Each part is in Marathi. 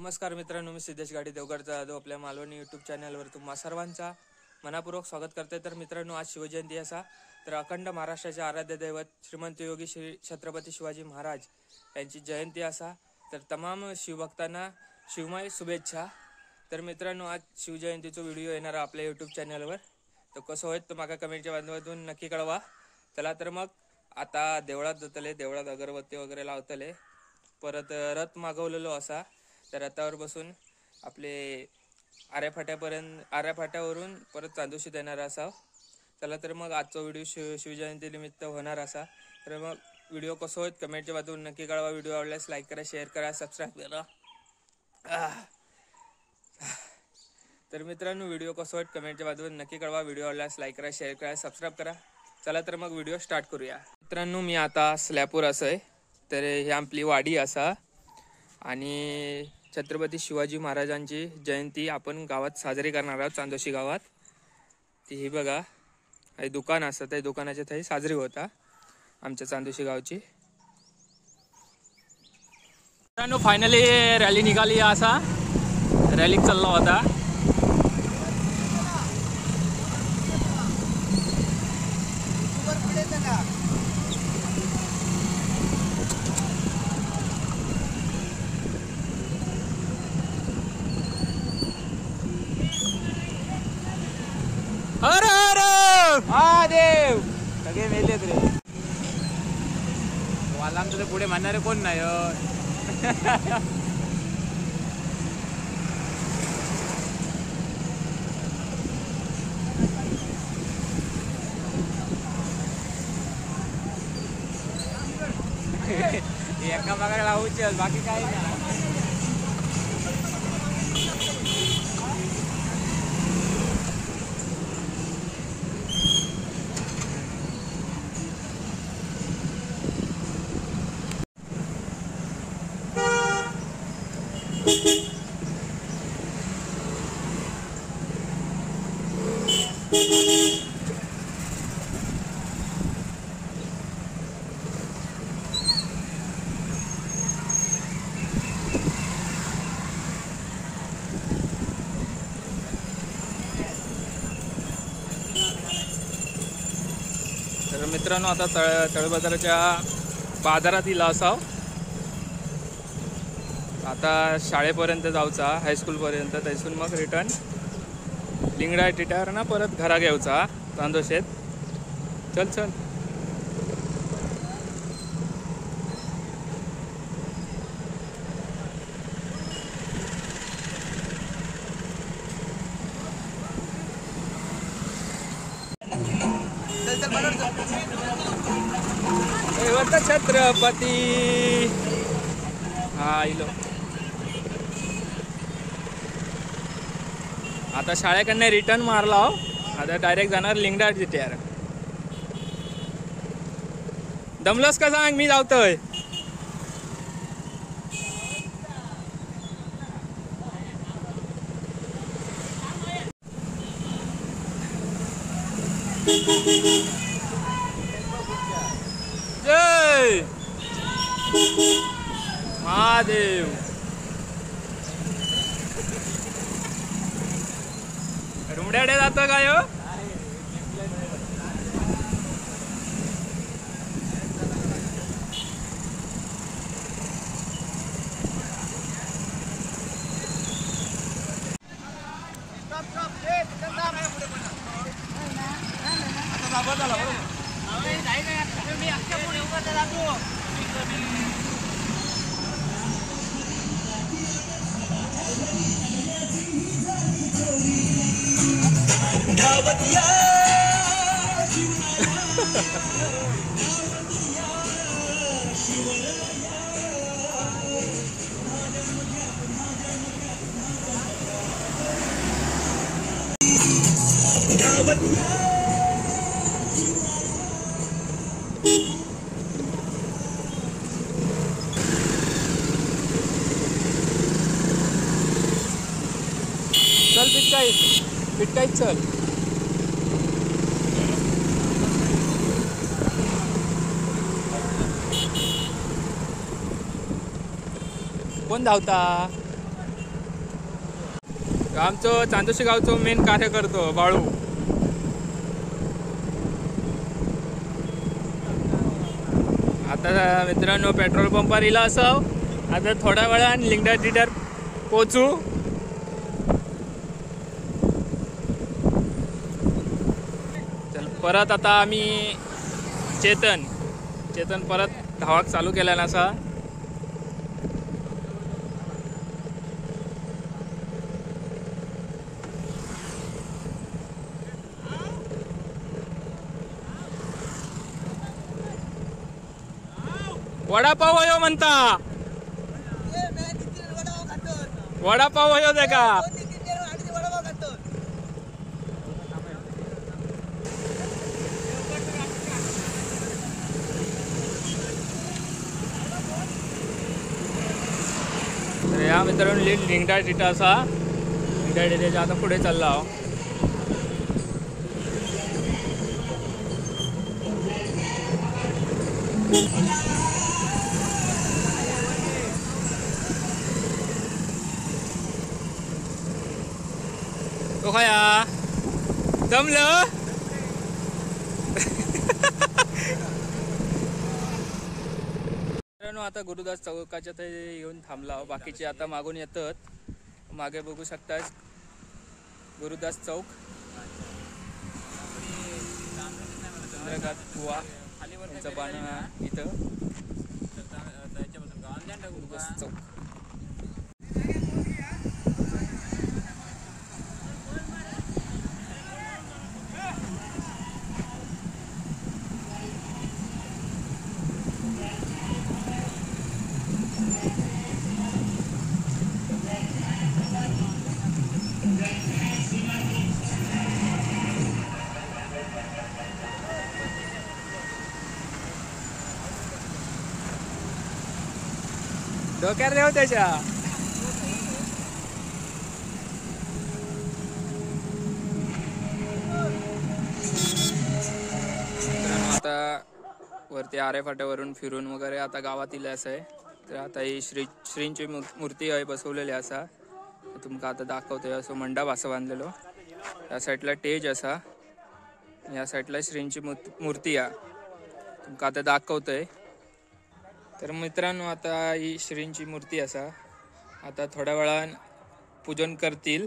नमस्कार मित्रांनो, मी सिद्धेश गाडी देवगडचा जाधव आपल्या मालवणी यूट्यूब चॅनलवर तुम्हा सर्वांचा मनापूर्वक स्वागत करते। तर मित्रांनो, आज शिवजयंती असा तर अखंड महाराष्ट्राचे आराध्य दैवत श्रीमंत योगी श्री छत्रपती शिवाजी महाराज यांची जयंती असा तर तमाम शिवभक्तांना शिवमय शुभेच्छा। तर मित्रांनो, आज शिवजयंतीचा व्हिडिओ येणार आपल्या यूट्यूब चॅनलवर, तर कसं होईल तर माका कमेंटच्या माध्यमातून नक्की कळवा। चला तर मग आता देवळात जातले, देवळात अगरबत्ती वगैरे लावतले, परत रथ मागवलेलो असा तर रथावर बसून आपले आऱ्याफाट्यावरून परत चांदोशीत येणार असा। चला तर मग आजचा व्हिडिओ शिवजयंती निमित्त होणार असा तर मग व्हिडिओ कसं होईल कमेंटच्या माध्यमातून नक्की कळवा। व्हिडिओ आवडल्यास लाईक करा, शेअर करा, सबस्क्राईब करा। तर मित्रांनो, व्हिडिओ कसं होईल कमेंटच्या माध्यमातून नक्की कळवा। व्हिडिओ आवडल्यास लाईक करा, शेअर करा, सबस्क्राईब करा। चला तर मग व्हिडिओ स्टार्ट करूया। मित्रांनो, मी आता स्लॅपवर असं आहे तर ही आपली वाडी असा आणि छत्रपती शिवाजी महाराजांची जयंती आपण गावात साजरी करणार आहोत। चांदोशी गावात ती ही बघा, हे दुकान असतं, त्या दुकानाच्या थंय साजरी होता आमच्या चांदोशी गावची। मित्रांनो, फायनली रॅली निघाली असा, रॅली चालला होता। अरे अरे महादेव सगळे मेलेत रे, वाला आमचं तर पुढे म्हणणारे कोण नाही। एका मागायला लावूच, बाकी काही नाही। तर मित्रांनो, आता तळबाजाराच्या बाजारात इला असाव, आता शाळेपर्यंत जाऊचा, हायस्कूलपर्यंत, त्यातून मग रिटर्न लिंगडा टिटार ना परत घरा घेऊचा चांदोशेत। चल चल छत्रपती हा इलो। आता शाळेकडनं रिटर्न मारला हो, आता डायरेक्ट जाणार लिंगडा टिटार। दमलस का सांग, मी जावतोय। जय महादेव। रुमड्याडे जातो काय हो? चल पिटकाईत चल। कोण धावता? आमचो चांदोशी गावचो मेन कार्यकर्तो बाळू. आता मित्रांनो पेट्रोल पंपार इला असाव. आता थोड्या वेळान लिंगडा थिएटर पोचू. चल परत आता आम्ही चेतन परत धावाक चालू केल्यान असा. वडापाव हो म्हणता. वडापाव हो दे का. तर या मित्रांनो लिंगडा थिएटर असा. लिंगडा थिएटरच्या आता पुढे चालला हो. तो खाया जमलं. आता गुरुदास चौकाच्या ते येऊन थांबला. बाकीचे आता मागून येतात. मागे बघू शकता गुरुदास चौक. चंद्रकांत बुवा यांचं बाण इथं गुरुदास चौक. डोक्यात देव त्याच्या. आता वरती आरे फाट्यावरून फिरून वगैरे आता गावातील असं आहे. तर आता ही श्रींची मूर्ती आहे बसवलेली असा. तुमका आता दाखवतोय. असं मंडप असं बांधलेलो. या साईडला टेज असा. या साईडला श्रींची मूर्ती आहे तुमका आता दाखवतोय. तर मित्रांनो आता ही श्रींची मूर्ती असा. आता थोड्या वेळान पूजन करतील.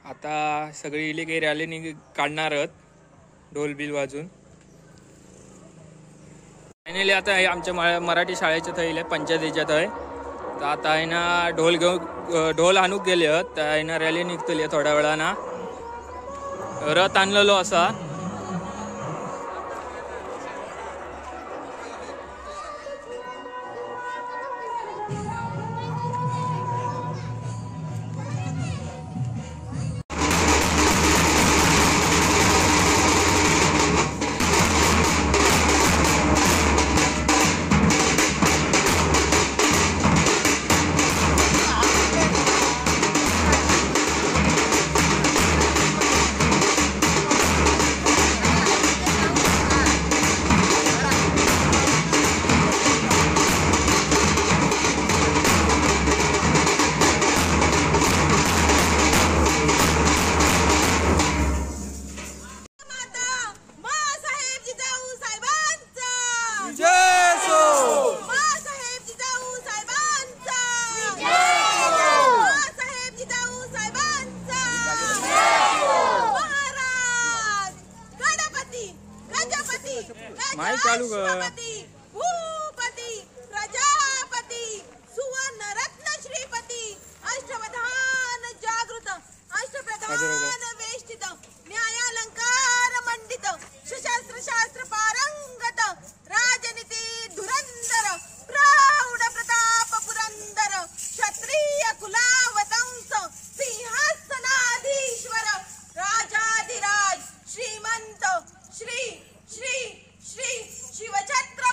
आता सगळी इली काही रॅली काढणार आहेत ढोल बिल वाजून. फायनली आता आमच्या मराठी शाळेच्या थंय पंचायतीच्या थंय. तर आता आहे ना ढोल आणूक गेले आहेत. तर आहे ना रॅली निघतली थोड्या वेळाना. रथ आणलेलो असा. माईक चालू कर. भूपती प्रजापती सुवर्ण रत्न श्रीपती अष्टवधान जागृत अष्टप्रधान वेष्टित न्यायालंकार मंडित सुशास्त्र शास्त्र पारंगत राजनीती धुरंधर प्रौढ प्रताप पुरंदर क्षत्रिय कुलावतंस सिंहासनाधीश्वर राजाधिराज श्रीमंत श्री श्री श्री शिवछत्र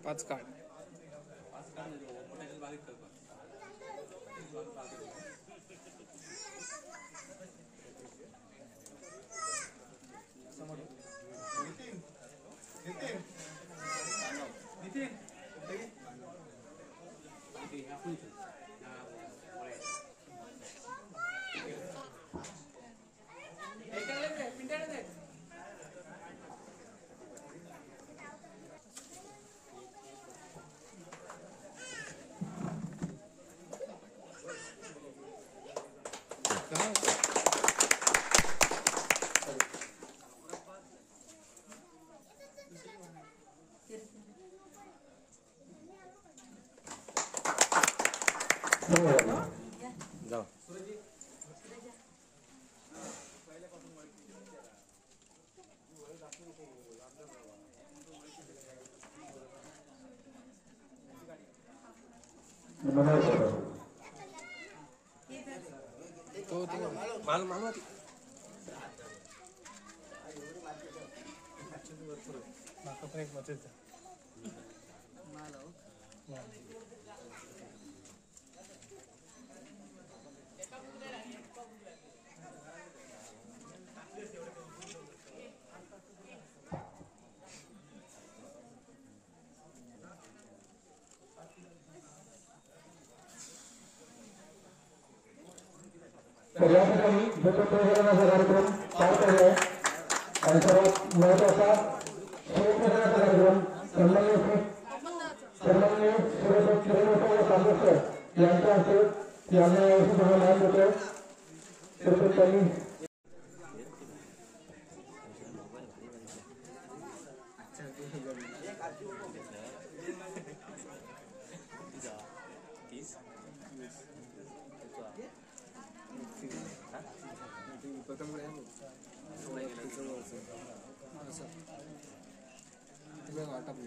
पाच कार्ड जाओ. तर या ठिकाणी दत्तप्रसादाचा कार्यक्रम पार पडला आहे आणि सर्वात महत्वाचा शिवप्रसादाचा कार्यक्रम सन्माननीय सामोसकर यांच्या हस्ते यांना यावर्षी मान होतं तर त्यांनी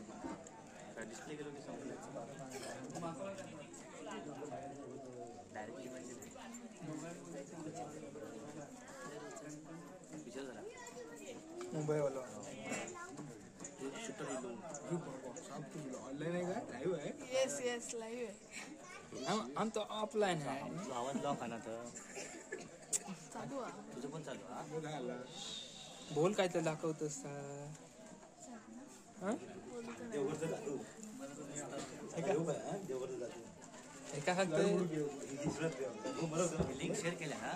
डिस्प्ले केलं की डायरेक्टली म्हणजे विचार झाला मुंबईवाला शूटर ऑनलाईन आहे का लाईव्ह आहे येस येस लाईव्ह आहे आमचं ऑफलाईन आहे. तुझा आवाज लॉक आहे ना तर चालू आहे तुझं पण चालू हा बोल काय तर दाखवतोस एका फक्त लिंक शेअर केल्या ना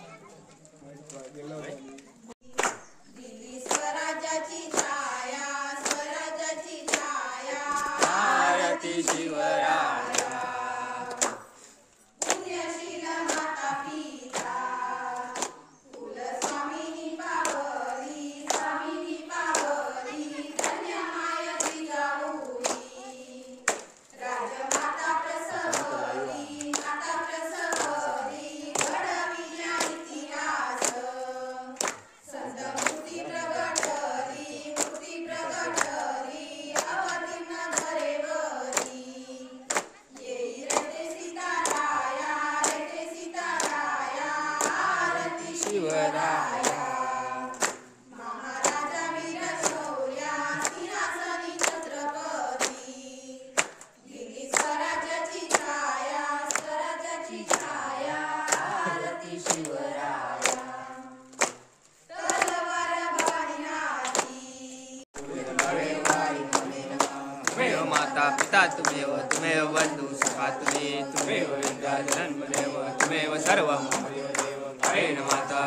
दिल्ली स्वराज्याची छाया स्वराज्याची छाया भारती शिवराया पुण्यशील माता पिता कुलस्वामिनी पावली स्वामिनी पावली धन्य माय जिजाऊई राजमाता प्रसवली माता प्रसवली घडविल्या इतिहास संत मूर्ती प्रगटली अवतीर्ण धरेवरी येई रते सीताराया आरती शिवराया महाराजा वीर शौर्या सिंहासनी छत्रपती दिल्ली स्वराज्याची छाया आरती शिवराया तलवार भवानी हाती तुमेव माता पिता तुमेव बंधू सखा तुमेव विद्या जन्मदेव तुमेव सर्वं हरेण माता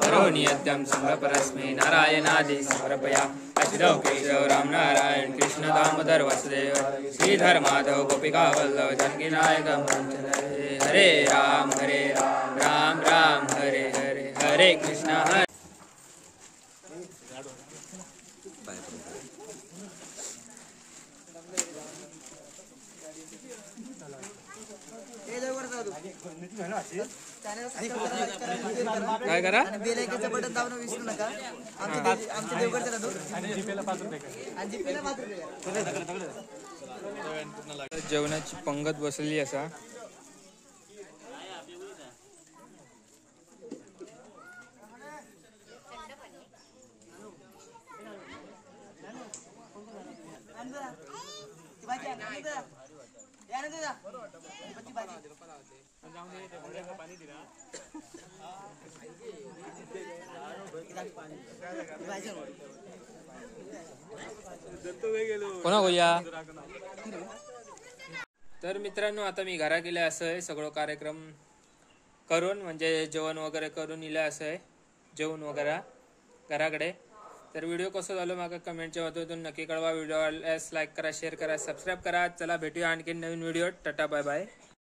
करोमि यद्यं संगपरस्मै नारायणादि समर्पया अच्युतौ केशव राम नारायण कृष्ण दामोदर वासुदेव श्रीधर माधव गोपिका वल्लभ जानकी नायक हरे राम राम राम हरे हरे हरे कृष्ण हरे काय करा बेल आयकॉनचं बटन दाबणं विसरू नका. आमच्या देवगडचा राहतो आणि जीपेला 5 रुपये. जेवणाची पंगत बसलेली असा. कोणा गोया तर मित्रांनो आता मी घरा गेले असं आहे सगळं कार्यक्रम करून म्हणजे जेवण वगैरे करून इले असं आहे जेवण वगैरे घराकडे. तर व्हिडिओ कसं झालं माका कमेंटच्या माध्यमातून नक्की कळवा. व्हिडिओ लाईक करा शेअर करा सबस्क्राईब करा. चला भेटूया आणखी नवीन व्हिडिओ. Tata bye bye.